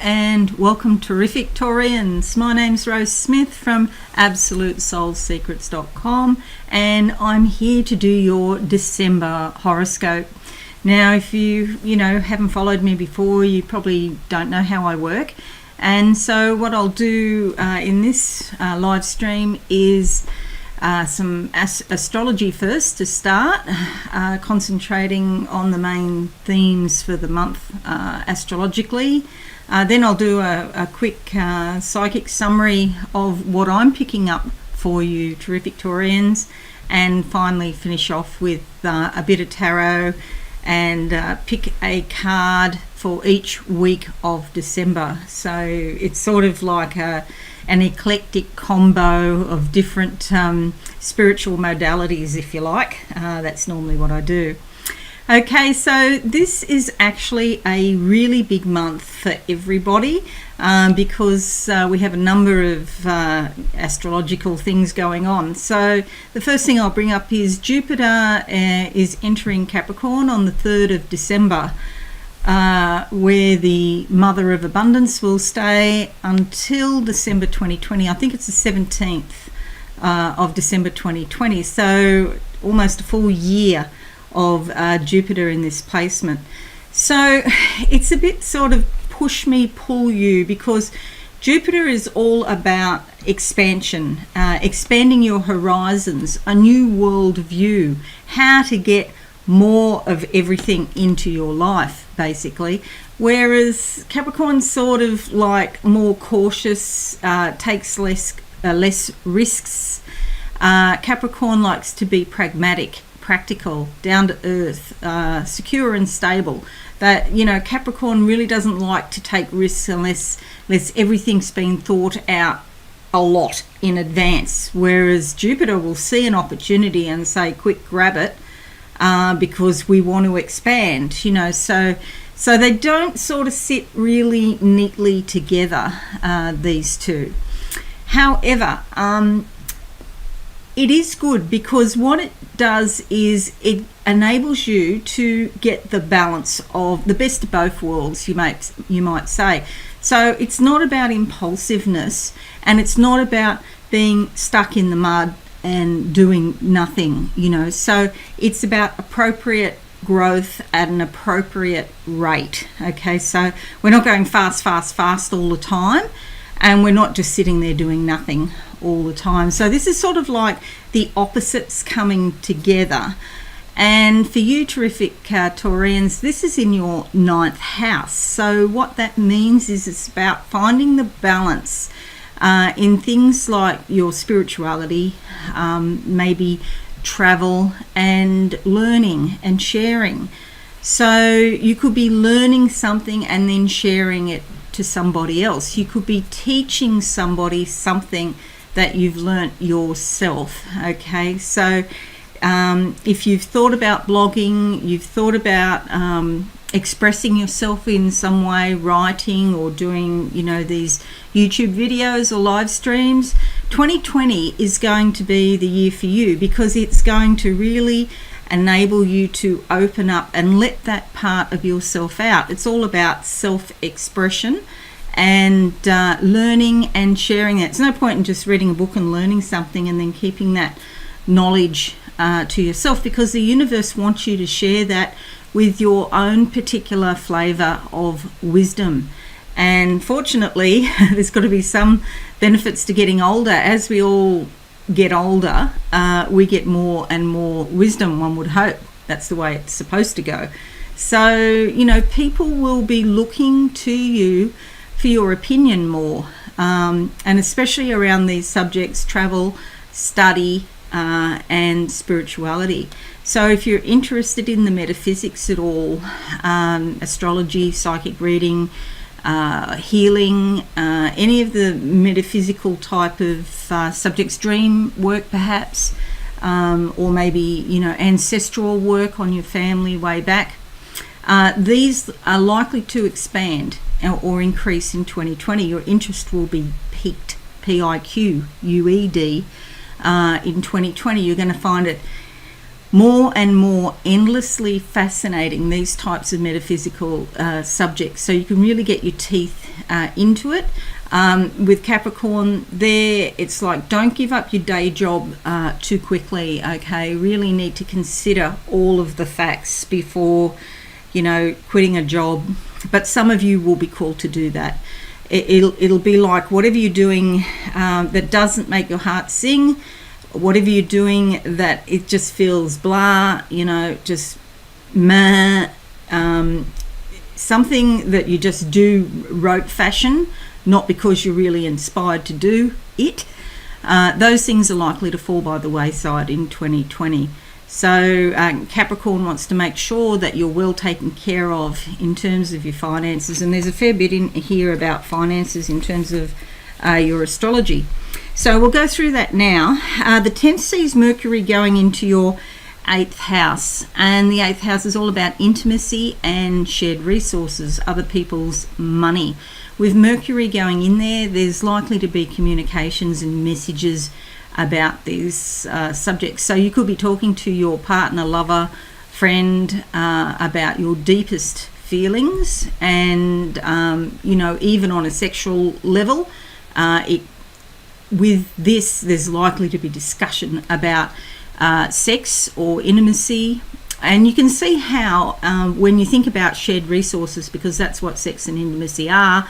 and welcome terrific Taurians. My name's Rose Smith from AbsoluteSoulSecrets.com, and I'm here to do your December horoscope. Now, if you haven't followed me before, you probably don't know how I work. And so what I'll do in this live stream is some astrology first to start, concentrating on the main themes for the month astrologically. Then I'll do a quick psychic summary of what I'm picking up for you terrific Taurians, and finally finish off with a bit of tarot and pick a card for each week of December. So it's sort of like an eclectic combo of different spiritual modalities, if you like. That's normally what I do. Okay, so this is actually a really big month for everybody because we have a number of astrological things going on. So the first thing I'll bring up is Jupiter is entering Capricorn on the 3rd of December, where the Mother of Abundance will stay until December 2020. I think it's the 17th of December 2020. So almost a full year of Jupiter in this placement. So it's a bit sort of push me, pull you, because Jupiter is all about expansion, expanding your horizons, a new world view, how to get more of everything into your life, basically. Whereas Capricorn's sort of like more cautious, takes less risks. Capricorn likes to be pragmatic, practical, down to earth, secure and stable. That Capricorn really doesn't like to take risks unless everything's been thought out a lot in advance. Whereas Jupiter will see an opportunity and say, quick, grab it, because we want to expand. So they don't sort of sit really neatly together, these two. However, it is good because what it does is it enables you to get the balance of the best of both worlds, you might say. So it's not about impulsiveness, and it's not about being stuck in the mud and doing nothing, So it's about appropriate growth at an appropriate rate. Okay, so we're not going fast all the time, and we're not just sitting there doing nothing all the time. So this is sort of like the opposites coming together. And for you terrific Taurians, this is in your 9th house. So what that means is it's about finding the balance in things like your spirituality, maybe travel and learning and sharing. So you could be learning something and then sharing it to somebody else. You could be teaching somebody something that you've learnt yourself. Okay, so if you've thought about blogging, you've thought about expressing yourself in some way, writing or doing these YouTube videos or live streams, 2020 is going to be the year for you, because it's going to really enable you to open up and let that part of yourself out. It's all about self-expression and learning and sharing it. It's no point in just reading a book and learning something and then keeping that knowledge to yourself, because the universe wants you to share that with your own particular flavour of wisdom. And fortunately, there's got to be some benefits to getting older. As we all get older, we get more and more wisdom, one would hope. That's the way it's supposed to go. So, people will be looking to you for your opinion more, and especially around these subjects: travel, study, and spirituality. So if you're interested in the metaphysics at all, astrology, psychic reading, healing, any of the metaphysical type of subjects, dream work perhaps, or maybe ancestral work on your family way back, these are likely to expand or increase in 2020. Your interest will be piqued, P-I-Q-U-E-D, in 2020. You're going to find it more and more endlessly fascinating, these types of metaphysical subjects. So you can really get your teeth into it. With Capricorn there, it's like, don't give up your day job too quickly, okay? Really need to consider all of the facts before, quitting a job. But some of you will be called to do that. It'll be like, whatever you're doing that doesn't make your heart sing, whatever you're doing that it just feels blah, just meh, something that you just do rote fashion, not because you're really inspired to do it, those things are likely to fall by the wayside in 2020. So Capricorn wants to make sure that you're well taken care of in terms of your finances, and there's a fair bit in here about finances in terms of your astrology. So we'll go through that now. The 10th sees Mercury going into your 8th house, and the 8th house is all about intimacy and shared resources, other people's money. With Mercury going in there, there's likely to be communications and messages about these subjects. So you could be talking to your partner, lover, friend about your deepest feelings, and even on a sexual level. With this, there's likely to be discussion about sex or intimacy. And you can see how when you think about shared resources, because that's what sex and intimacy are,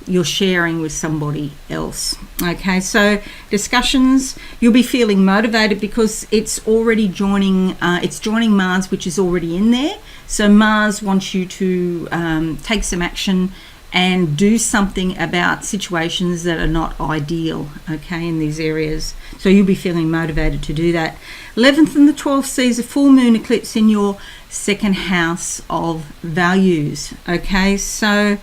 you're sharing with somebody else. Okay, so discussions, you'll be feeling motivated because it's already joining Mars, which is already in there. So Mars wants you to take some action and do something about situations that are not ideal, okay, in these areas. So you'll be feeling motivated to do that. 11th and the 12th sees a full moon eclipse in your 2nd house of values, okay? So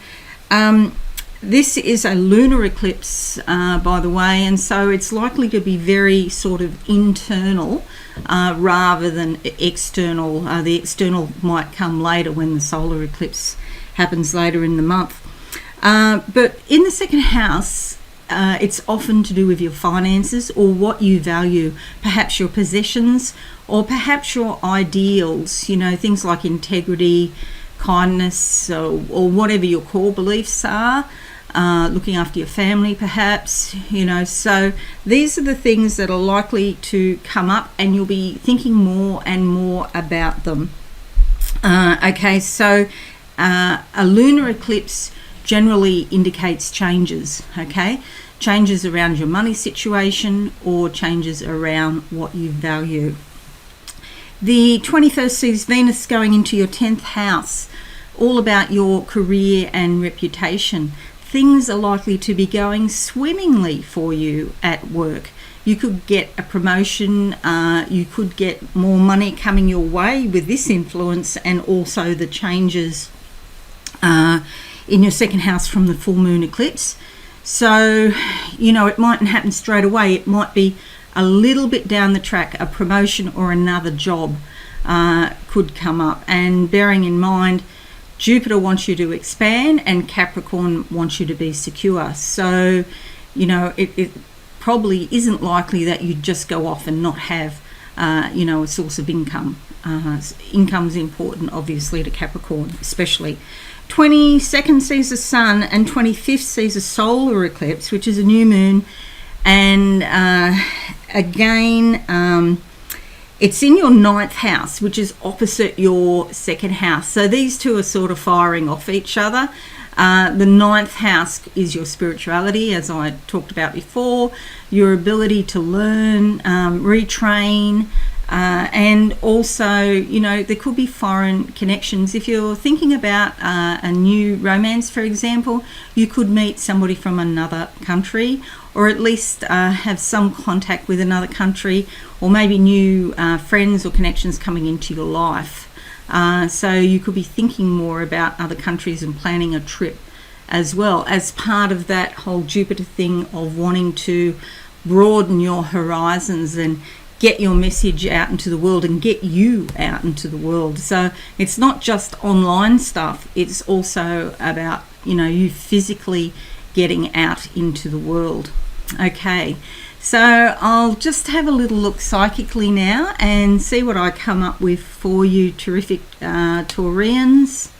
this is a lunar eclipse, by the way, and so it's likely to be very sort of internal rather than external. The external might come later when the solar eclipse happens later in the month. But in the 2nd house, it's often to do with your finances or what you value, perhaps your possessions or perhaps your ideals, things like integrity, kindness, or whatever your core beliefs are, looking after your family perhaps, So these are the things that are likely to come up, and you'll be thinking more and more about them. Okay, so a lunar eclipse generally indicates changes, okay? Changes around your money situation or changes around what you value. The 21st sees Venus going into your 10th house, all about your career and reputation. Things are likely to be going swimmingly for you at work. You could get a promotion, you could get more money coming your way with this influence, and also the changes in your 2nd house from the full moon eclipse. So, it mightn't happen straight away. It might be a little bit down the track. A promotion or another job could come up. And bearing in mind, Jupiter wants you to expand and Capricorn wants you to be secure. So, it probably isn't likely that you just go off and not have, a source of income. Income's important, obviously, to Capricorn, especially. 22nd sees the sun, and 25th sees a solar eclipse, which is a new moon. And again, it's in your 9th house, which is opposite your 2nd house. So these two are sort of firing off each other. The 9th house is your spirituality, as I talked about before, your ability to learn, retrain, and also, there could be foreign connections. If you're thinking about a new romance, for example, you could meet somebody from another country, or at least have some contact with another country, or maybe new friends or connections coming into your life. So you could be thinking more about other countries and planning a trip as well, as part of that whole Jupiter thing of wanting to broaden your horizons and get your message out into the world and get you out into the world. So it's not just online stuff, it's also about, you physically getting out into the world. Okay, So I'll just have a little look psychically now and see what I come up with for you, terrific Taurians.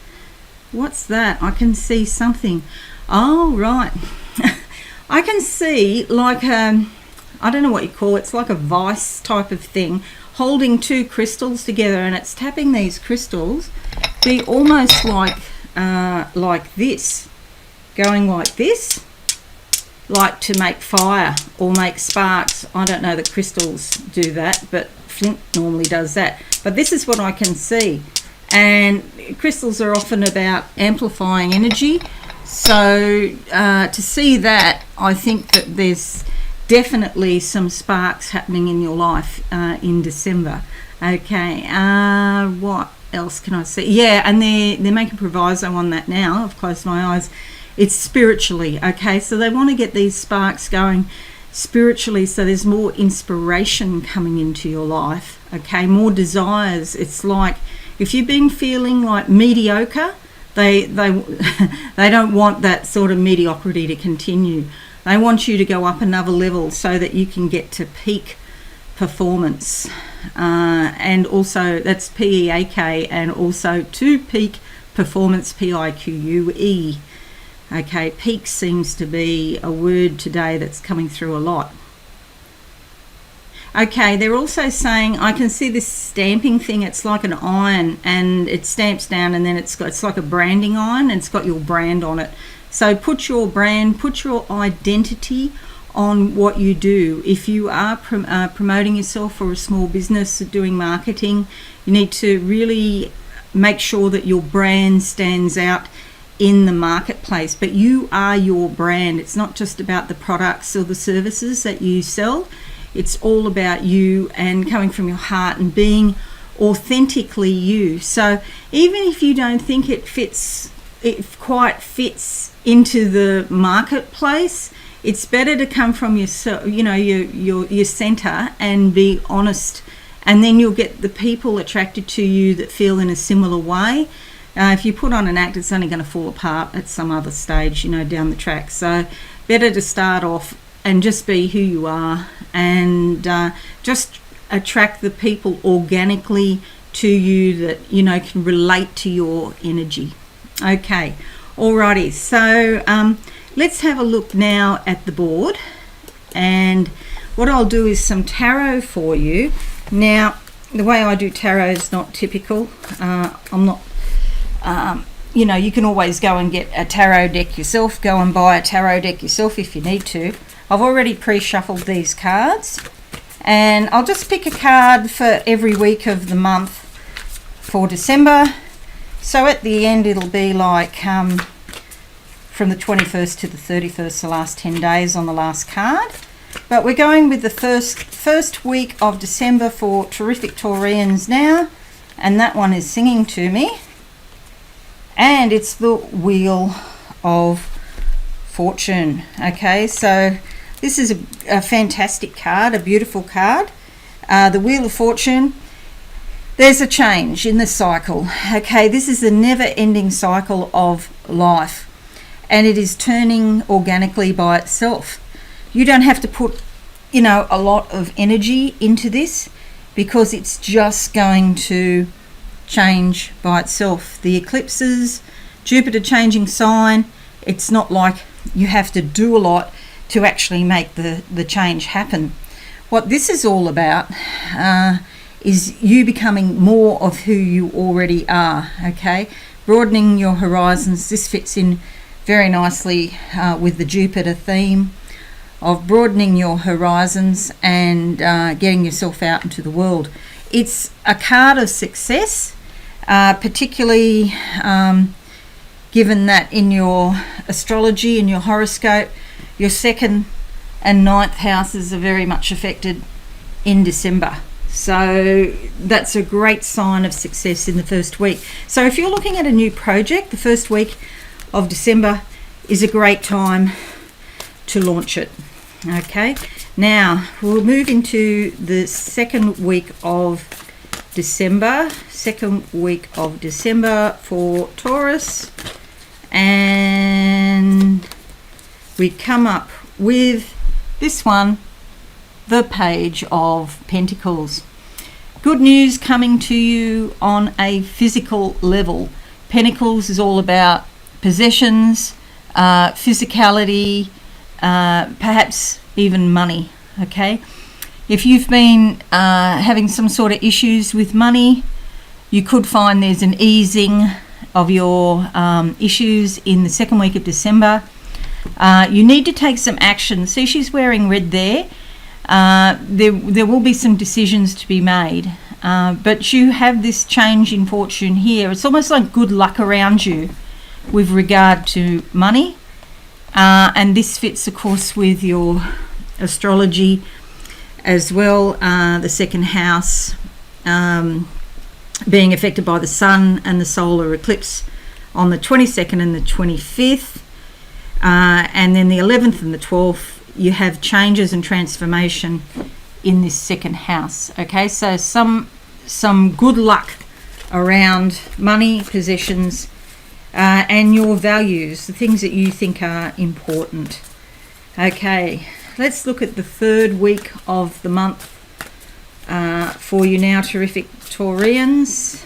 What's that? I can see something. Oh, right. I can see like I don't know what you call it. It's like a vice type of thing, holding two crystals together, and it's tapping these crystals, be almost like this, going like this, like to make fire or make sparks. I don't know that crystals do that, but flint normally does that. But this is what I can see, and crystals are often about amplifying energy. So to see that, I think that there's definitely some sparks happening in your life in December. Okay, what else can I see? Yeah, and they're making proviso on that now. I've closed my eyes. It's spiritually, okay? So they want to get these sparks going spiritually, so there's more inspiration coming into your life, okay? More desires. It's like if you've been feeling like mediocre, they don't want that sort of mediocrity to continue. They want you to go up another level so that you can get to peak performance. And also, that's PEAK, and also to peak performance, PIQUE. Okay, peak seems to be a word today that's coming through a lot. Okay, they're also saying, I can see this stamping thing. It's like an iron, and it stamps down, and then it's like a branding iron, and it's got your brand on it. So put your brand, put your identity on what you do. If you are promoting yourself for a small business, doing marketing, you need to really make sure that your brand stands out in the marketplace. But you are your brand. It's not just about the products or the services that you sell. It's all about you and coming from your heart and being authentically you. So even if you don't think it quite fits into the marketplace, it's better to come from yourself, your center, and be honest, and then you'll get the people attracted to you that feel in a similar way. If you put on an act, it's only going to fall apart at some other stage, down the track. So better to start off and just be who you are, and just attract the people organically to you that can relate to your energy. Okay, alrighty, so let's have a look now at the board, and what I'll do is some tarot for you. Now, the way I do tarot is not typical. I'm not, you can always go and get a tarot deck yourself, go and buy a tarot deck yourself if you need to. I've already pre-shuffled these cards, and I'll just pick a card for every week of the month for December. So at the end, it'll be like from the 21st to the 31st, the last 10 days on the last card. But we're going with the first week of December for terrific Taurians now, and that one is singing to me. And it's the Wheel of Fortune. Okay, so this is a fantastic card, a beautiful card. The Wheel of Fortune. There's a change in the cycle. Okay, this is a never-ending cycle of life, and it is turning organically by itself. You don't have to put, a lot of energy into this, because it's just going to change by itself. The eclipses, Jupiter changing sign, it's not like you have to do a lot to actually make the change happen. What this is all about is you becoming more of who you already are, okay? Broadening your horizons. This fits in very nicely with the Jupiter theme of broadening your horizons and getting yourself out into the world. It's a card of success, particularly given that in your astrology, in your horoscope, your 2nd and 9th houses are very much affected in December. So that's a great sign of success in the first week. So if you're looking at a new project, the first week of December is a great time to launch it. Okay, now we'll move into the second week of December. Second week of December for Taurus, and we come up with this one, the Page of Pentacles. Good news coming to you on a physical level. Pentacles is all about possessions, physicality, perhaps even money. Okay, if you've been having some sort of issues with money, you could find there's an easing of your issues in the second week of December. You need to take some action. See, she's wearing red there. There will be some decisions to be made, but you have this change in fortune here. It's almost like good luck around you with regard to money, and this fits, of course, with your astrology as well. The second house being affected by the sun and the solar eclipse on the 22nd and the 25th, and then the 11th and the 12th. You have changes and transformation in this second house. Okay, so some good luck around money, possessions, and your values, the things that you think are important. Okay, let's look at the third week of the month for you now, terrific Taurians.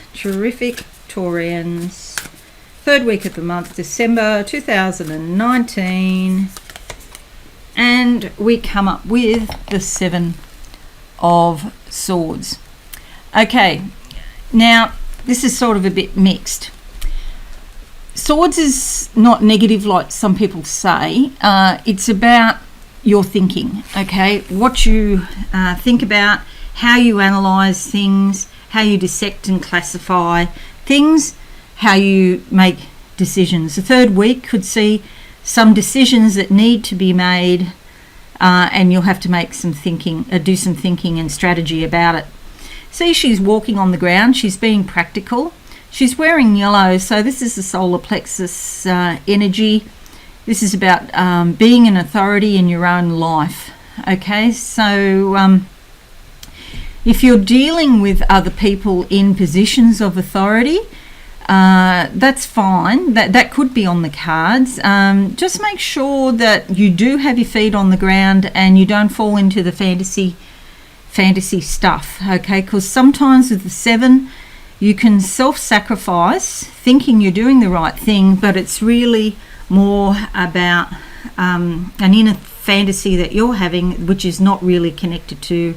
Third week of the month, December 2019. And we come up with the Seven of Swords. Okay, now this is sort of a bit mixed. Swords is not negative like some people say. It's about your thinking, okay? What you think about, how you analyse things, how you dissect and classify things, how you make decisions. The third week could see some decisions that need to be made, and you'll have to make some thinking, do some thinking and strategy about it. See, she's walking on the ground. She's being practical. She's wearing yellow, so this is the solar plexus energy. This is about being an authority in your own life. Okay, so if you're dealing with other people in positions of authority, that's fine. That could be on the cards. Just make sure that you do have your feet on the ground and you don't fall into the fantasy stuff, okay? Because sometimes with the Seven, you can self-sacrifice thinking you're doing the right thing, but it's really more about an inner fantasy that you're having, which is not really connected to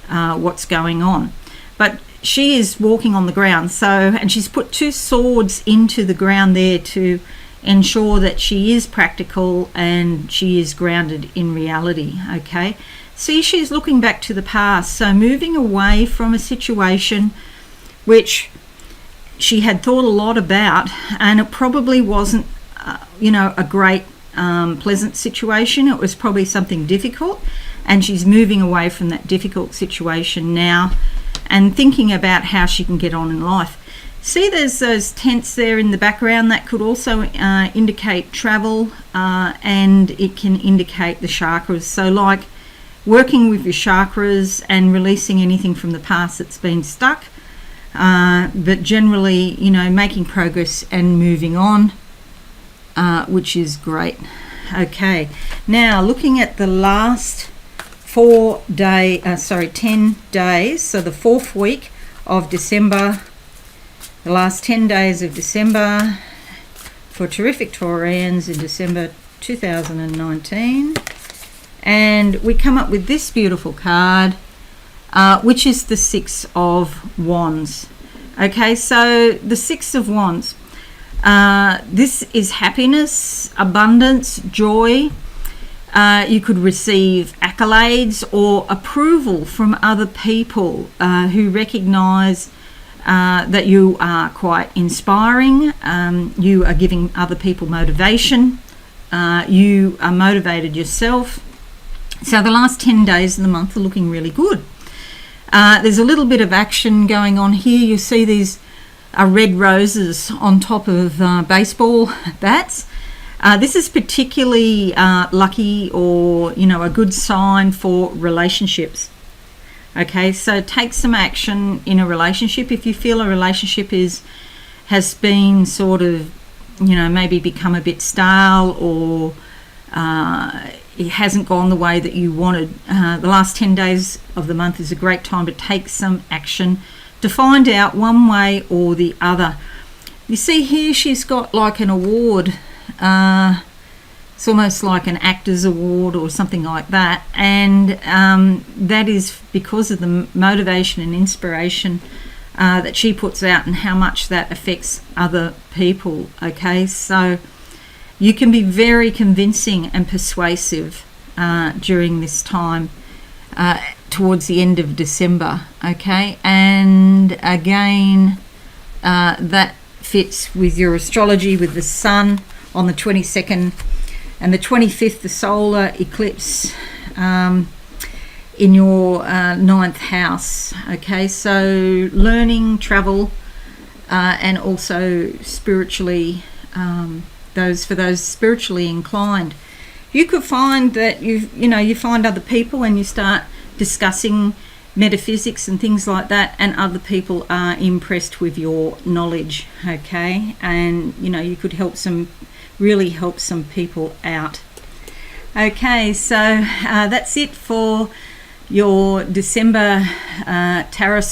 what's going on. But she is walking on the ground, and she's put two swords into the ground there to ensure that she is practical and she is grounded in reality. Okay, see, she's looking back to the past, so moving away from a situation which she had thought a lot about, and it probably wasn't a great pleasant situation. It was probably something difficult, and she's moving away from that difficult situation now and thinking about how she can get on in life. See, there's those tents there in the background. That could also indicate travel, and it can indicate the chakras. So like working with your chakras and releasing anything from the past that's been stuck, but generally, making progress and moving on, which is great. Okay, now looking at the last 10 days, so the fourth week of December, the last 10 days of December for terrific Taurians in December 2019, and we come up with this beautiful card, which is the Six of Wands. Okay, so the Six of Wands, this is happiness, abundance, joy. You could receive accolades or approval from other people who recognise that you are quite inspiring. You are giving other people motivation. You are motivated yourself. So the last 10 days of the month are looking really good. There's a little bit of action going on here. You see these red roses on top of baseball bats. This is particularly lucky, or a good sign for relationships. Okay, so take some action in a relationship. If you feel a relationship has been sort of, maybe become a bit stale, or it hasn't gone the way that you wanted. The last 10 days of the month is a great time to take some action to find out one way or the other. You see here she's got like an award. It's almost like an actor's award or something like that, and that is because of the motivation and inspiration that she puts out and how much that affects other people. Okay, so you can be very convincing and persuasive during this time towards the end of December. Okay, and again that fits with your astrology, with the sun on the 22nd and the 25th, the solar eclipse in your 9th house. Okay, so learning, travel, and also spiritually, those spiritually inclined. You could find that you find other people and you start discussing metaphysics and things like that, and other people are impressed with your knowledge. Okay, and you could really help some people out. Okay, so that's it for your December tarot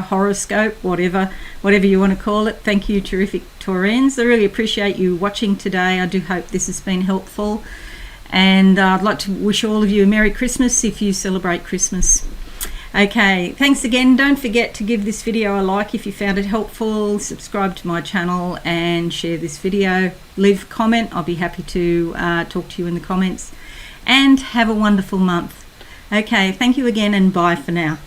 horoscope, whatever you want to call it. Thank you, terrific Taurians. I really appreciate you watching today. I do hope this has been helpful, and I'd like to wish all of you a Merry Christmas if you celebrate Christmas. Okay, thanks again. Don't forget to give this video a like if you found it helpful, subscribe to my channel and share this video. Leave a comment, I'll be happy to talk to you in the comments, and have a wonderful month. Okay, thank you again, and bye for now.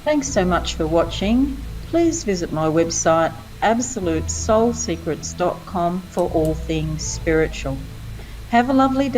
Thanks so much for watching. Please visit my website absolutesoulsecrets.com for all things spiritual. Have a lovely day.